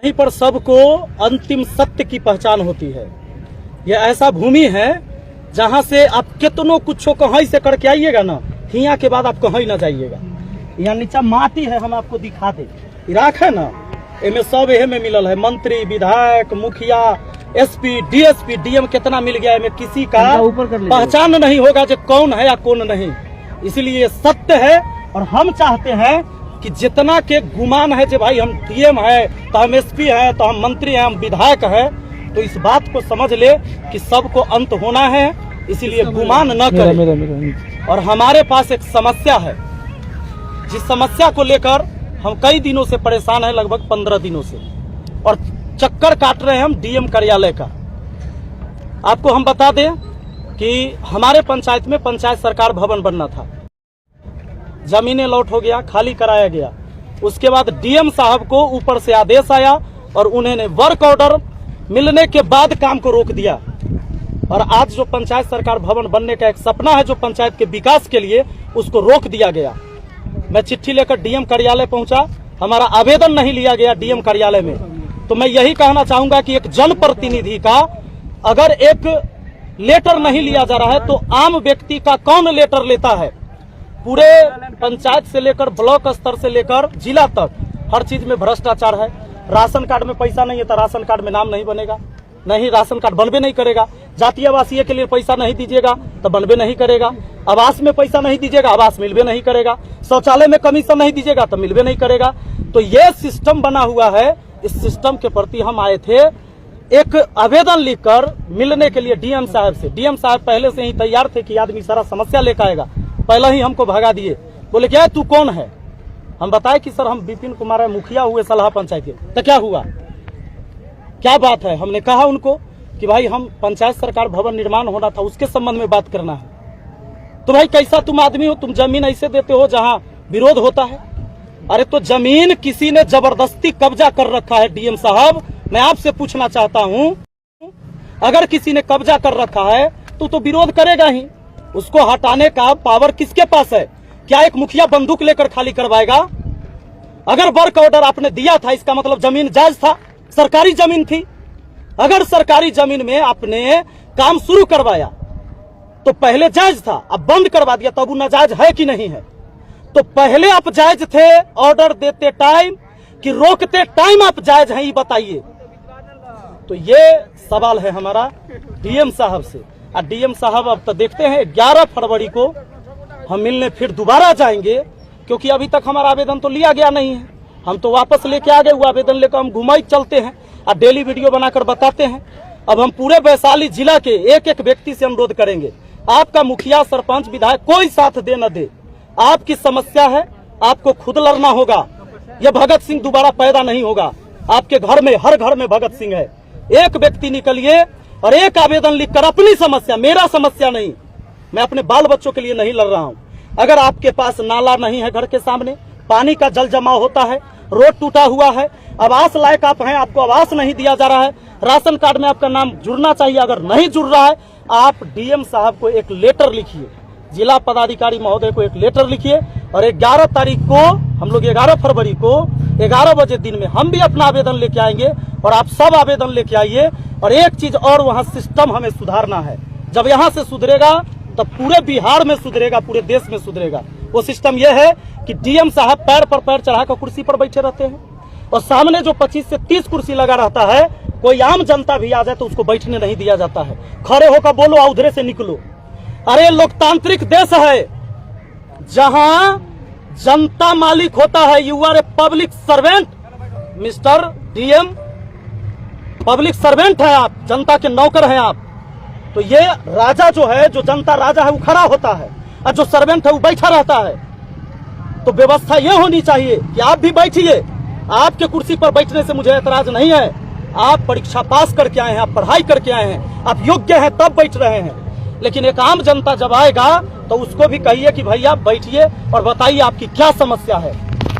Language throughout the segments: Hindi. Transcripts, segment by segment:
यहीं पर सबको अंतिम सत्य की पहचान होती है। यह ऐसा भूमि है जहां से आप कितनों कुछ कहीं से करके आइएगा ना, हिया के बाद आप कहीं ना जाइएगा। यहाँ नीचा माटी है, हम आपको दिखा दे। इराक है ना, इनमें सब एहे में मिलल है, मंत्री, विधायक, मुखिया, एसपी, डीएसपी, डीएम कितना मिल गया है, किसी का पहचान नहीं होगा जो कौन है या कौन नहीं। इसलिए सत्य है और हम चाहते हैं कि जितना के गुमान है जो भाई हम डीएम है तो हम एसपी है तो हम मंत्री हैं, हम विधायक है, तो इस बात को समझ ले कि सबको अंत होना है। इसीलिए गुमान न करें। और हमारे पास एक समस्या है, जिस समस्या को लेकर हम कई दिनों से परेशान हैं, लगभग 15 दिनों से, और चक्कर काट रहे हैं हम डीएम कार्यालय का। आपको हम बता दें कि हमारे पंचायत में पंचायत सरकार भवन बनना था, जमीनें लॉट हो गया, खाली कराया गया। उसके बाद डीएम साहब को ऊपर से आदेश आया और उन्होंने वर्क ऑर्डर मिलने के बाद काम को रोक दिया। और आज जो पंचायत सरकार भवन बनने का एक सपना है जो पंचायत के विकास के लिए, उसको रोक दिया गया। मैं चिट्ठी लेकर डीएम कार्यालय पहुंचा, हमारा आवेदन नहीं लिया गया डीएम कार्यालय में। तो मैं यही कहना चाहूंगा कि एक जनप्रतिनिधि का अगर एक लेटर नहीं लिया जा रहा है तो आम व्यक्ति का कौन लेटर लेता है। पूरे पंचायत से लेकर ब्लॉक स्तर से लेकर जिला तक हर चीज में भ्रष्टाचार है। राशन कार्ड में पैसा नहीं है तो राशन कार्ड में नाम नहीं बनेगा, नहीं राशन कार्ड बनबे नहीं करेगा। जातीय आवासीय के लिए पैसा नहीं दीजिएगा तो बनबे नहीं करेगा। आवास में पैसा नहीं दीजिएगा, आवास मिलबे नहीं करेगा। शौचालय में कमीशन नहीं दीजिएगा तो मिलबे नहीं करेगा। तो ये सिस्टम बना हुआ है। इस सिस्टम के प्रति हम आए थे एक आवेदन लिखकर मिलने के लिए डीएम साहब से। डीएम साहब पहले से ही तैयार थे कि आदमी सारा समस्या लेकर आएगा, पहले ही हमको भगा दिए। बोले क्या तू कौन है? हम बताए कि सर हम विपिन कुमार है, मुखिया हुए सलाह पंचायत के। तो क्या हुआ, क्या बात है? हमने कहा उनको कि भाई हम पंचायत सरकार भवन निर्माण होना था, उसके संबंध में बात करना है। तो भाई कैसा तुम आदमी हो, तुम जमीन ऐसे देते हो जहां विरोध होता है? अरे तो जमीन किसी ने जबरदस्ती कब्जा कर रखा है डीएम साहब। मैं आपसे पूछना चाहता हूं, अगर किसी ने कब्जा कर रखा है तो विरोध करेगा ही। उसको हटाने का पावर किसके पास है? क्या एक मुखिया बंदूक लेकर खाली करवाएगा? अगर वर्क ऑर्डर आपने दिया था इसका मतलब जमीन जायज था, सरकारी जमीन थी। अगर सरकारी जमीन में आपने काम शुरू करवाया तो पहले जायज था, अब बंद करवा दिया, तब वो नाजायज है कि नहीं है? तो पहले आप जायज थे ऑर्डर देते टाइम कि रोकते टाइम आप जायज हैं, ये बताइए। तो ये सवाल है हमारा डीएम साहब से। और डीएम साहब अब तो देखते हैं 11 फरवरी को हम मिलने फिर दोबारा जाएंगे, क्योंकि अभी तक हमारा आवेदन तो लिया गया नहीं है। हम तो वापस लेके आ गए, वो आवेदन लेकर हम घुमाई चलते हैं और डेली वीडियो बनाकर बताते हैं। अब हम पूरे वैशाली जिला के एक एक व्यक्ति से अनुरोध करेंगे, आपका मुखिया, सरपंच, विधायक कोई साथ दे न दे, आपकी समस्या है, आपको खुद लड़ना होगा। यह भगत सिंह दोबारा पैदा नहीं होगा। आपके घर में, हर घर में भगत सिंह है। एक व्यक्ति निकलिए और एक आवेदन लिखकर अपनी समस्या, मेरा समस्या नहीं, मैं अपने बाल बच्चों के लिए नहीं लड़ रहा हूं। अगर आपके पास नाला नहीं है घर के सामने, पानी का जल जमाव होता है, रोड टूटा हुआ है, आवास लायक आप हैं, आपको आवास नहीं दिया जा रहा है, राशन कार्ड में आपका नाम जुड़ना चाहिए, अगर नहीं जुड़ रहा है, आप डीएम साहब को एक लेटर लिखिए, जिला पदाधिकारी महोदय को एक लेटर लिखिए। और 11 तारीख को हम लोग 11 फरवरी को 11 बजे दिन में हम भी अपना आवेदन लेके आएंगे और आप सब आवेदन लेके आइए। और एक चीज और, वहां सिस्टम हमें सुधारना है। जब यहां से सुधरेगा तब पूरे बिहार में सुधरेगा, पूरे देश में सुधरेगा। वो सिस्टम यह है कि डीएम साहब पैर पर पैर चढ़ाकर कुर्सी पर बैठे रहते हैं और सामने जो 25 से 30 कुर्सी लगा रहता है, कोई आम जनता भी आ जाए तो उसको बैठने नहीं दिया जाता है। खड़े होकर बोलो, उधरे से निकलो। अरे लोकतांत्रिक देश है जहां जनता मालिक होता है। You are a public servant mister DM, public servant है आप, जनता के नौकर हैं आप। तो ये राजा जो है, जो जनता राजा है, वो खड़ा होता है और जो सर्वेंट है वो बैठा रहता है। तो व्यवस्था ये होनी चाहिए कि आप भी बैठिए। आपके कुर्सी पर बैठने से मुझे एतराज नहीं है। आप परीक्षा पास करके आए हैं, आप पढ़ाई करके आए हैं, आप योग्य हैं तब बैठ रहे हैं। लेकिन एक आम जनता जब आएगा तो उसको भी कहिए कि भैया बैठिए और बताइए आपकी क्या समस्या है।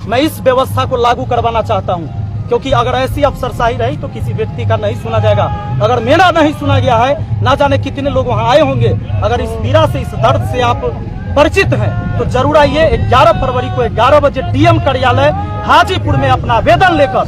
मैं इस व्यवस्था को लागू करवाना चाहता हूं, क्योंकि अगर ऐसी अफसरशाही रही तो किसी व्यक्ति का नहीं सुना जाएगा। अगर मेरा नहीं सुना गया है, ना जाने कितने लोग वहां आए होंगे। अगर इस पीड़ा से, इस दर्द से आप परिचित हैं तो जरूर आइए। 11 फरवरी को 11 बजे डीएम कार्यालय हाजीपुर में अपना आवेदन लेकर